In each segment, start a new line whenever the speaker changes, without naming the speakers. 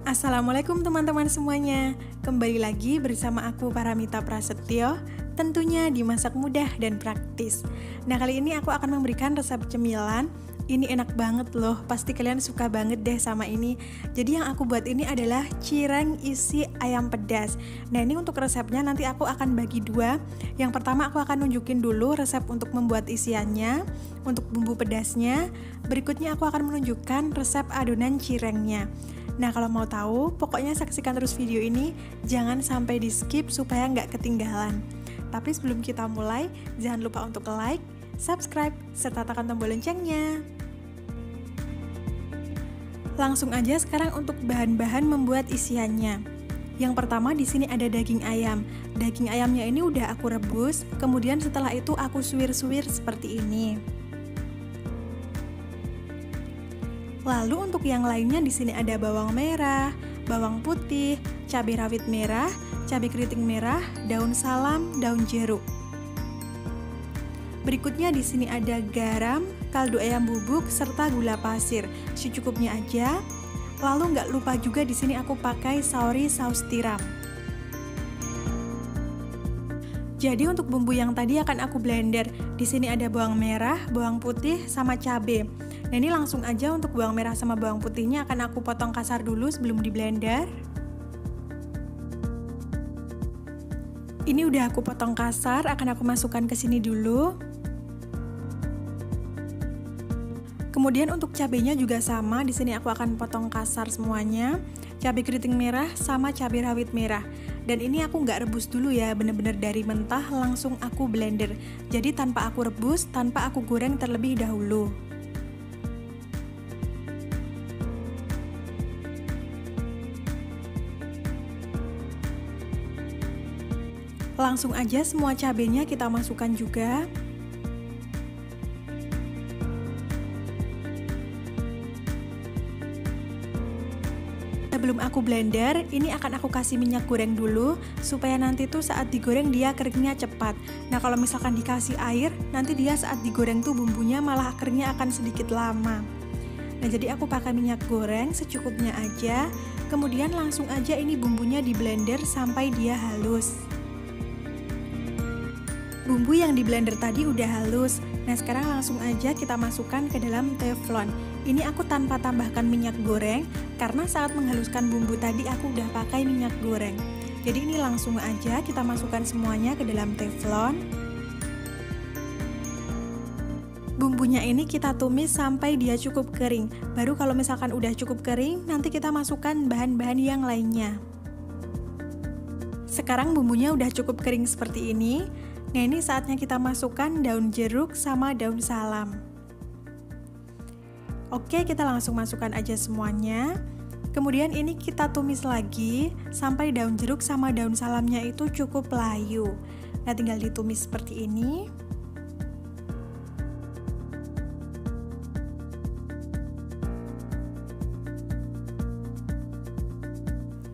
Assalamualaikum teman-teman semuanya. Kembali lagi bersama aku Paramita Prasetyo, tentunya di Masak Mudah dan Praktis. Nah, kali ini aku akan memberikan resep cemilan. Ini enak banget loh, pasti kalian suka banget deh sama ini. Jadi yang aku buat ini adalah cireng isi ayam pedas. Nah, ini untuk resepnya nanti aku akan bagi dua. Yang pertama aku akan nunjukin dulu resep untuk membuat isiannya, untuk bumbu pedasnya. Berikutnya aku akan menunjukkan resep adonan cirengnya. Nah, kalau mau tahu, pokoknya saksikan terus video ini, jangan sampai di skip supaya nggak ketinggalan. Tapi sebelum kita mulai, jangan lupa untuk like, subscribe, serta tekan tombol loncengnya. Langsung aja sekarang untuk bahan-bahan membuat isiannya. Yang pertama di sini ada daging ayam. Daging ayamnya ini udah aku rebus, kemudian setelah itu aku suwir-suwir seperti ini. Lalu untuk yang lainnya di sini ada bawang merah, bawang putih, cabai rawit merah, cabai keriting merah, daun salam, daun jeruk. Berikutnya di sini ada garam, kaldu ayam bubuk, serta gula pasir. Secukupnya aja. Lalu nggak lupa juga di sini aku pakai saori saus tiram. Jadi untuk bumbu yang tadi akan aku blender. Di sini ada bawang merah, bawang putih, sama cabai. Nah, ini langsung aja untuk bawang merah sama bawang putihnya akan aku potong kasar dulu sebelum di blender. Ini udah aku potong kasar, akan aku masukkan ke sini dulu. Kemudian untuk cabenya juga sama, di sini aku akan potong kasar semuanya. Cabai keriting merah sama cabai rawit merah. Dan ini aku nggak rebus dulu ya, bener-bener dari mentah langsung aku blender. Jadi tanpa aku rebus, tanpa aku goreng terlebih dahulu. Langsung aja semua cabenya kita masukkan juga. Sebelum aku blender, ini akan aku kasih minyak goreng dulu supaya nanti tuh saat digoreng dia keringnya cepat. Nah, kalau misalkan dikasih air, nanti dia saat digoreng tuh bumbunya malah keringnya akan sedikit lama. Nah, jadi aku pakai minyak goreng secukupnya aja. Kemudian langsung aja ini bumbunya di blender sampai dia halus. Bumbu yang di blender tadi udah halus. Nah, sekarang langsung aja kita masukkan ke dalam teflon. Ini aku tanpa tambahkan minyak goreng, karena saat menghaluskan bumbu tadi aku udah pakai minyak goreng. Jadi ini langsung aja kita masukkan semuanya ke dalam teflon. Bumbunya ini kita tumis sampai dia cukup kering. Baru kalau misalkan udah cukup kering, nanti kita masukkan bahan-bahan yang lainnya. Sekarang bumbunya udah cukup kering seperti ini. Nah, ini saatnya kita masukkan daun jeruk sama daun salam. Oke, kita langsung masukkan aja semuanya. Kemudian ini kita tumis lagi sampai daun jeruk sama daun salamnya itu cukup layu. Nah, tinggal ditumis seperti ini.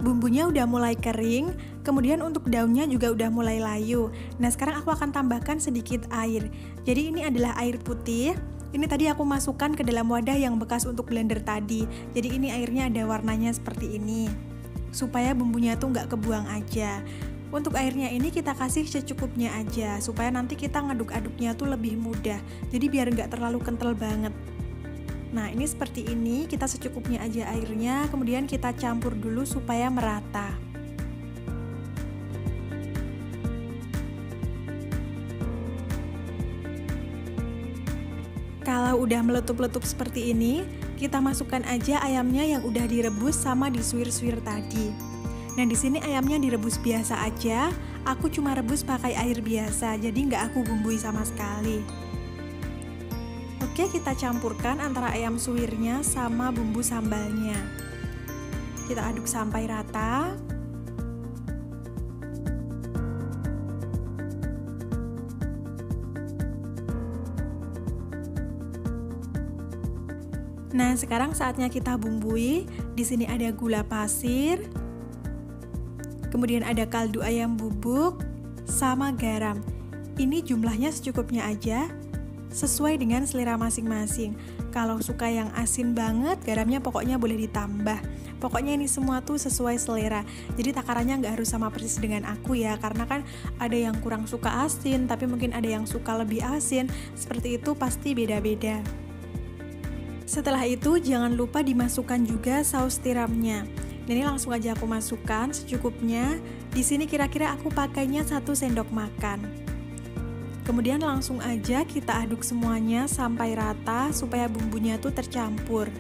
Bumbunya udah mulai kering, kemudian untuk daunnya juga udah mulai layu. Nah, sekarang aku akan tambahkan sedikit air. Jadi ini adalah air putih. Ini tadi aku masukkan ke dalam wadah yang bekas untuk blender tadi. Jadi ini airnya ada warnanya seperti ini. Supaya bumbunya tuh nggak kebuang aja. Untuk airnya ini kita kasih secukupnya aja, supaya nanti kita ngaduk-aduknya tuh lebih mudah. Jadi biar nggak terlalu kental banget. Nah, ini seperti ini, kita secukupnya aja airnya, kemudian kita campur dulu supaya merata. Kalau udah meletup-letup seperti ini, kita masukkan aja ayamnya yang udah direbus sama disuwir-suwir tadi. Nah, di sini ayamnya direbus biasa aja, aku cuma rebus pakai air biasa, jadi nggak aku bumbui sama sekali. Oke, kita campurkan antara ayam suwirnya sama bumbu sambalnya. Kita aduk sampai rata. Nah, sekarang saatnya kita bumbui. Di sini ada gula pasir. Kemudian ada kaldu ayam bubuk sama garam. Ini jumlahnya secukupnya aja, sesuai dengan selera masing-masing. Kalau suka yang asin banget, garamnya pokoknya boleh ditambah. Pokoknya ini semua tuh sesuai selera. Jadi takarannya nggak harus sama persis dengan aku ya, karena kan ada yang kurang suka asin, tapi mungkin ada yang suka lebih asin. Seperti itu pasti beda-beda. Setelah itu jangan lupa dimasukkan juga saus tiramnya. Ini langsung aja aku masukkan secukupnya. Di sini kira-kira aku pakainya 1 sendok makan. Kemudian langsung aja kita aduk semuanya sampai rata supaya bumbunya tuh tercampur.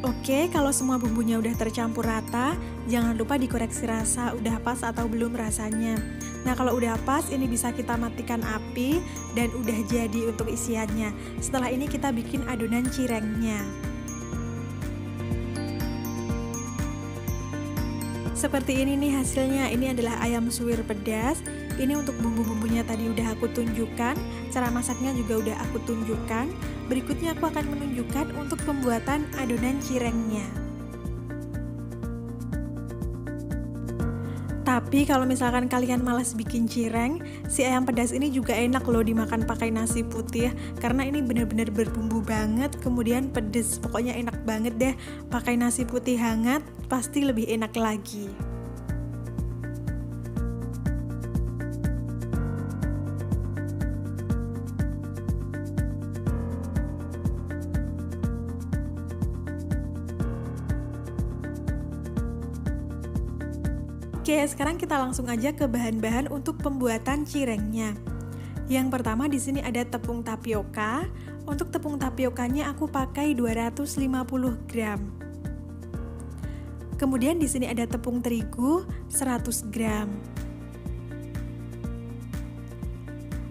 Oke, kalau semua bumbunya udah tercampur rata, jangan lupa dikoreksi rasa udah pas atau belum rasanya. Nah, kalau udah pas, ini bisa kita matikan api dan udah jadi untuk isiannya. Setelah ini kita bikin adonan cirengnya. Seperti ini nih hasilnya. Ini adalah ayam suwir pedas. Ini untuk bumbu-bumbunya tadi udah aku tunjukkan. Cara masaknya juga udah aku tunjukkan. Berikutnya aku akan menunjukkan untuk pembuatan adonan cirengnya. Tapi kalau misalkan kalian malas bikin cireng, si ayam pedas ini juga enak loh dimakan pakai nasi putih, karena ini bener-bener berbumbu banget, kemudian pedes. Pokoknya enak banget deh, pakai nasi putih hangat pasti lebih enak lagi. Oke, sekarang kita langsung aja ke bahan-bahan untuk pembuatan cirengnya. Yang pertama di sini ada tepung tapioka. Untuk tepung tapiokanya aku pakai 250 gram. Kemudian di sini ada tepung terigu 100 gram.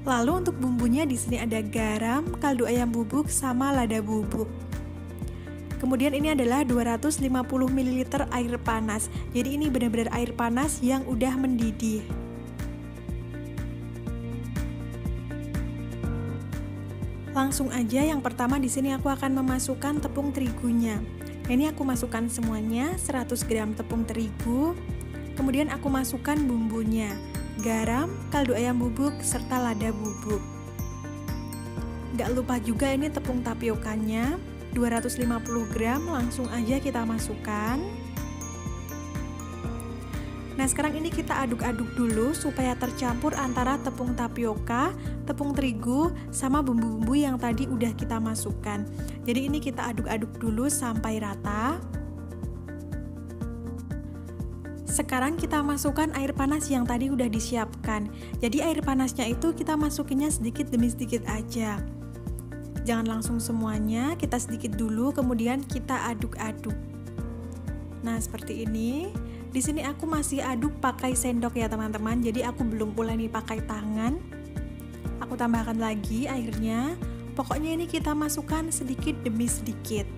Lalu untuk bumbunya di sini ada garam, kaldu ayam bubuk, sama lada bubuk. Kemudian ini adalah 250 ml air panas. Jadi ini benar-benar air panas yang udah mendidih. Langsung aja yang pertama di sini aku akan memasukkan tepung terigunya. Ini aku masukkan semuanya 100 gram tepung terigu. Kemudian aku masukkan bumbunya, garam, kaldu ayam bubuk, serta lada bubuk. Gak lupa juga ini tepung tapiokanya 250 gram, langsung aja kita masukkan. Nah, sekarang ini kita aduk-aduk dulu supaya tercampur antara tepung tapioka, tepung terigu, sama bumbu-bumbu yang tadi udah kita masukkan. Jadi ini kita aduk-aduk dulu sampai rata. Sekarang kita masukkan air panas yang tadi udah disiapkan. Jadi air panasnya itu kita masukinnya sedikit demi sedikit aja. Jangan langsung semuanya, kita sedikit dulu, kemudian kita aduk-aduk. Nah, seperti ini. Di sini aku masih aduk pakai sendok ya teman-teman, jadi aku belum uleni pakai tangan. Aku tambahkan lagi airnya. Pokoknya ini kita masukkan sedikit demi sedikit.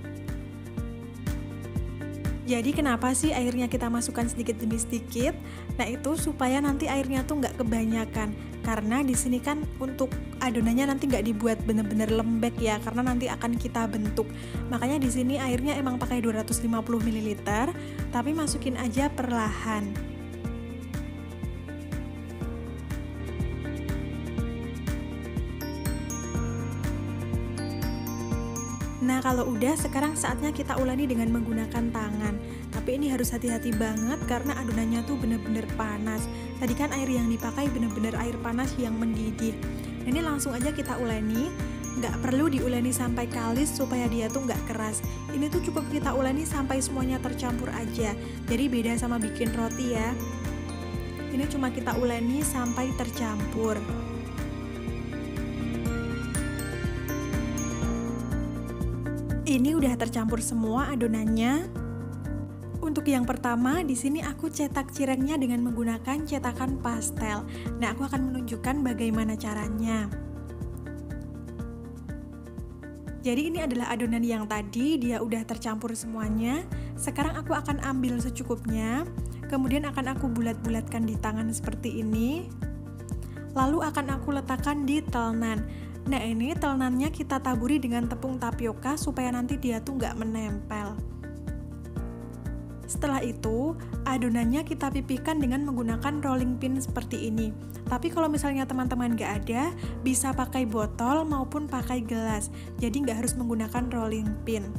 Jadi kenapa sih airnya kita masukkan sedikit demi sedikit? Nah, itu supaya nanti airnya tuh nggak kebanyakan. Karena di sini kan untuk adonannya nanti nggak dibuat bener-bener lembek ya, karena nanti akan kita bentuk. Makanya di sini airnya emang pakai 250 ml, tapi masukin aja perlahan. Nah, kalau udah, sekarang saatnya kita uleni dengan menggunakan tangan. Tapi ini harus hati-hati banget karena adonannya tuh bener-bener panas. Tadi kan air yang dipakai bener-bener air panas yang mendidih. Ini langsung aja kita uleni. Nggak perlu diuleni sampai kalis supaya dia tuh nggak keras. Ini tuh cukup kita uleni sampai semuanya tercampur aja. Jadi beda sama bikin roti ya. Ini cuma kita uleni sampai tercampur. Ini udah tercampur semua adonannya. Untuk yang pertama, di sini aku cetak cirengnya dengan menggunakan cetakan pastel. Nah, aku akan menunjukkan bagaimana caranya. Jadi ini adalah adonan yang tadi, dia udah tercampur semuanya. Sekarang aku akan ambil secukupnya, kemudian akan aku bulat-bulatkan di tangan seperti ini. Lalu akan aku letakkan di telenan. Nah, ini telenannya kita taburi dengan tepung tapioka supaya nanti dia tuh nggak menempel. Setelah itu, adonannya kita pipihkan dengan menggunakan rolling pin seperti ini. Tapi kalau misalnya teman-teman nggak ada, bisa pakai botol maupun pakai gelas. Jadi nggak harus menggunakan rolling pin.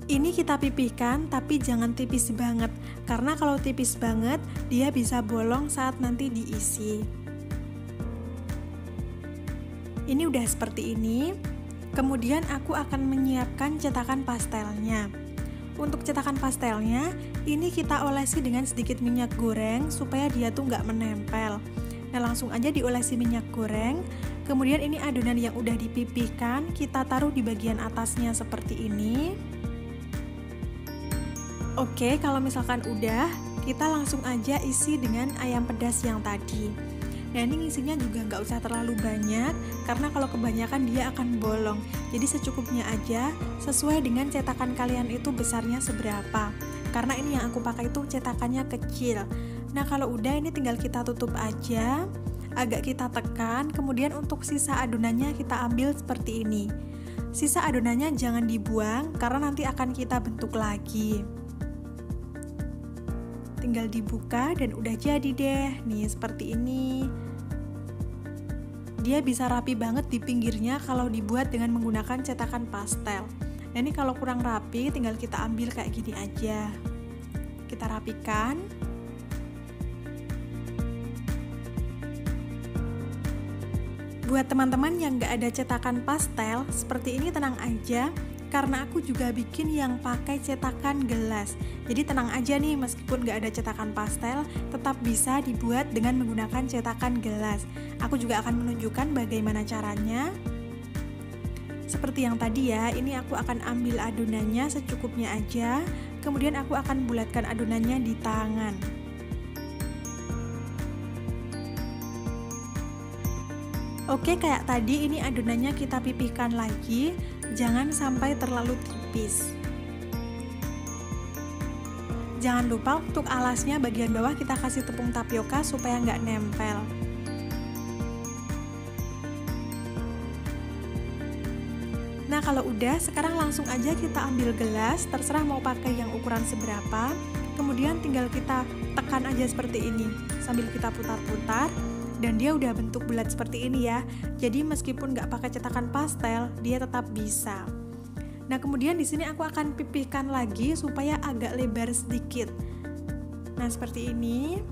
Ini kita pipihkan, tapi jangan tipis banget. Karena kalau tipis banget, dia bisa bolong saat nanti diisi. Ini udah seperti ini. Kemudian aku akan menyiapkan cetakan pastelnya. Untuk cetakan pastelnya, ini kita olesi dengan sedikit minyak goreng supaya dia tuh nggak menempel. Nah, langsung aja diolesi minyak goreng. Kemudian ini adonan yang udah dipipihkan, kita taruh di bagian atasnya seperti ini. Oke, kalau misalkan udah, kita langsung aja isi dengan ayam pedas yang tadi. Nah, ini ngisinya juga nggak usah terlalu banyak, karena kalau kebanyakan dia akan bolong. Jadi secukupnya aja, sesuai dengan cetakan kalian itu besarnya seberapa. Karena ini yang aku pakai itu cetakannya kecil. Nah, kalau udah ini tinggal kita tutup aja, agak kita tekan, kemudian untuk sisa adonannya kita ambil seperti ini. Sisa adonannya jangan dibuang, karena nanti akan kita bentuk lagi. Tinggal dibuka dan udah jadi deh, nih seperti ini. Dia bisa rapi banget di pinggirnya kalau dibuat dengan menggunakan cetakan pastel. Nah, ini kalau kurang rapi tinggal kita ambil kayak gini aja. Kita rapikan. Buat teman-teman yang nggak ada cetakan pastel, seperti ini tenang aja. Karena aku juga bikin yang pakai cetakan gelas. Jadi tenang aja nih, meskipun gak ada cetakan pastel, tetap bisa dibuat dengan menggunakan cetakan gelas. Aku juga akan menunjukkan bagaimana caranya. Seperti yang tadi ya, ini aku akan ambil adonannya secukupnya aja. Kemudian aku akan bulatkan adonannya di tangan. Oke, kayak tadi ini adonannya kita pipihkan lagi. Jangan sampai terlalu tipis. Jangan lupa untuk alasnya bagian bawah kita kasih tepung tapioka supaya nggak nempel. Nah, kalau udah, sekarang langsung aja kita ambil gelas, terserah mau pakai yang ukuran seberapa. Kemudian tinggal kita tekan aja seperti ini, sambil kita putar-putar. Dan dia udah bentuk bulat seperti ini ya. Jadi meskipun nggak pakai cetakan pastel, dia tetap bisa. Nah, kemudian di sini aku akan pipihkan lagi supaya agak lebar sedikit. Nah, seperti ini.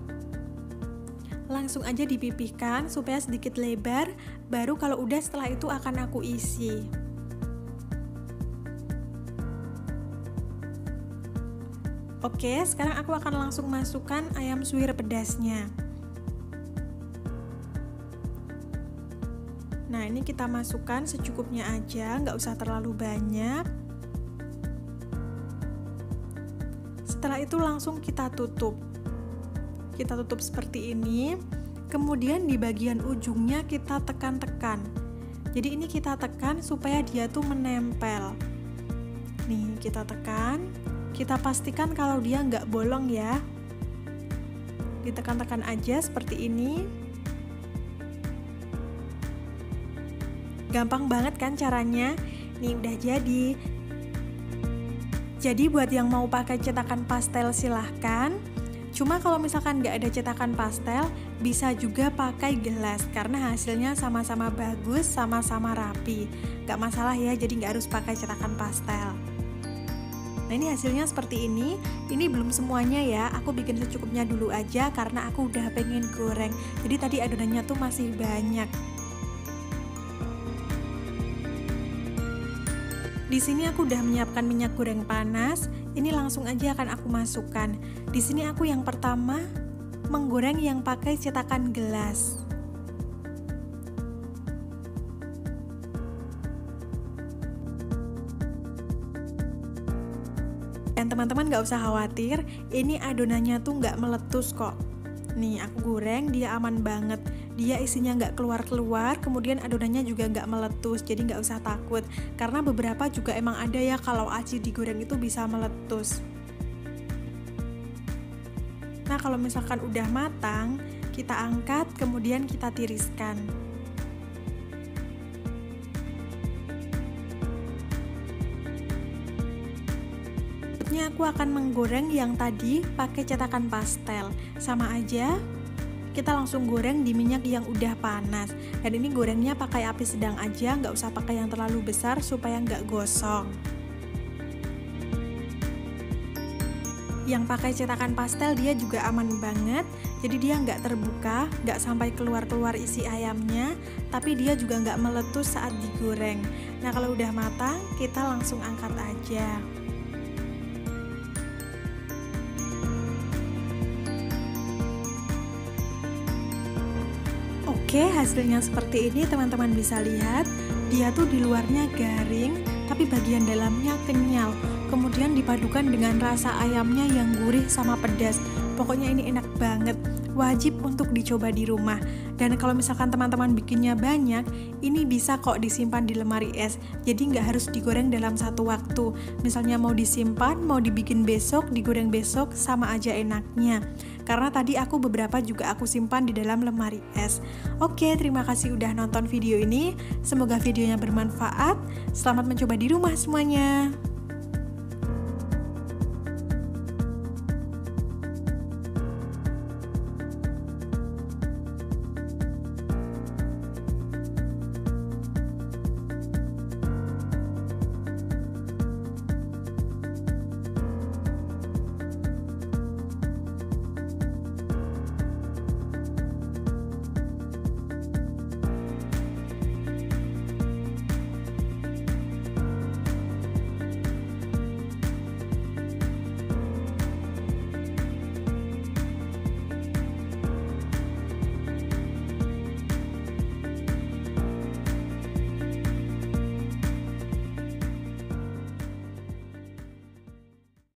Langsung aja dipipihkan supaya sedikit lebar. Baru kalau udah setelah itu akan aku isi. Oke, sekarang aku akan langsung masukkan ayam suwir pedasnya. Nah, ini kita masukkan secukupnya aja, nggak usah terlalu banyak. Setelah itu langsung kita tutup. Kita tutup seperti ini. Kemudian di bagian ujungnya kita tekan-tekan. Jadi ini kita tekan supaya dia tuh menempel. Nih, kita tekan. Kita pastikan kalau dia nggak bolong ya. Ditekan-tekan aja seperti ini. Gampang banget kan caranya? Nih udah jadi. Jadi buat yang mau pakai cetakan pastel silahkan. Cuma kalau misalkan nggak ada cetakan pastel, bisa juga pakai gelas karena hasilnya sama-sama bagus, sama-sama rapi. Nggak masalah ya, jadi nggak harus pakai cetakan pastel. Nah, ini hasilnya seperti ini. Ini belum semuanya ya, aku bikin secukupnya dulu aja karena aku udah pengen goreng. Jadi tadi adonannya tuh masih banyak. Di sini aku udah menyiapkan minyak goreng panas. Ini langsung aja akan aku masukkan. Di sini aku yang pertama menggoreng yang pakai cetakan gelas. Dan teman-teman gak usah khawatir, ini adonannya tuh gak meletus kok. Nih aku goreng, dia aman banget. Dia isinya nggak keluar-keluar, kemudian adonannya juga nggak meletus, jadi nggak usah takut. Karena beberapa juga emang ada ya kalau aci digoreng itu bisa meletus. Nah, kalau misalkan udah matang, kita angkat, kemudian kita tiriskan. Selanjutnya aku akan menggoreng yang tadi pakai cetakan pastel. Sama aja, kita langsung goreng di minyak yang udah panas. Dan ini gorengnya pakai api sedang aja, nggak usah pakai yang terlalu besar supaya nggak gosong. Yang pakai cetakan pastel dia juga aman banget, jadi dia nggak terbuka, nggak sampai keluar-keluar isi ayamnya, tapi dia juga nggak meletus saat digoreng. Nah kalau udah matang, kita langsung angkat aja. Oke, hasilnya seperti ini teman-teman bisa lihat. Dia tuh di luarnya garing, tapi bagian dalamnya kenyal. Kemudian dipadukan dengan rasa ayamnya yang gurih sama pedas. Pokoknya ini enak banget. Wajib untuk dicoba di rumah. Dan kalau misalkan teman-teman bikinnya banyak, ini bisa kok disimpan di lemari es. Jadi nggak harus digoreng dalam satu waktu. Misalnya mau disimpan, mau dibikin besok, digoreng besok, sama aja enaknya. Karena tadi aku beberapa juga aku simpan di dalam lemari es. Oke, terima kasih udah nonton video ini. Semoga videonya bermanfaat. Selamat mencoba di rumah semuanya.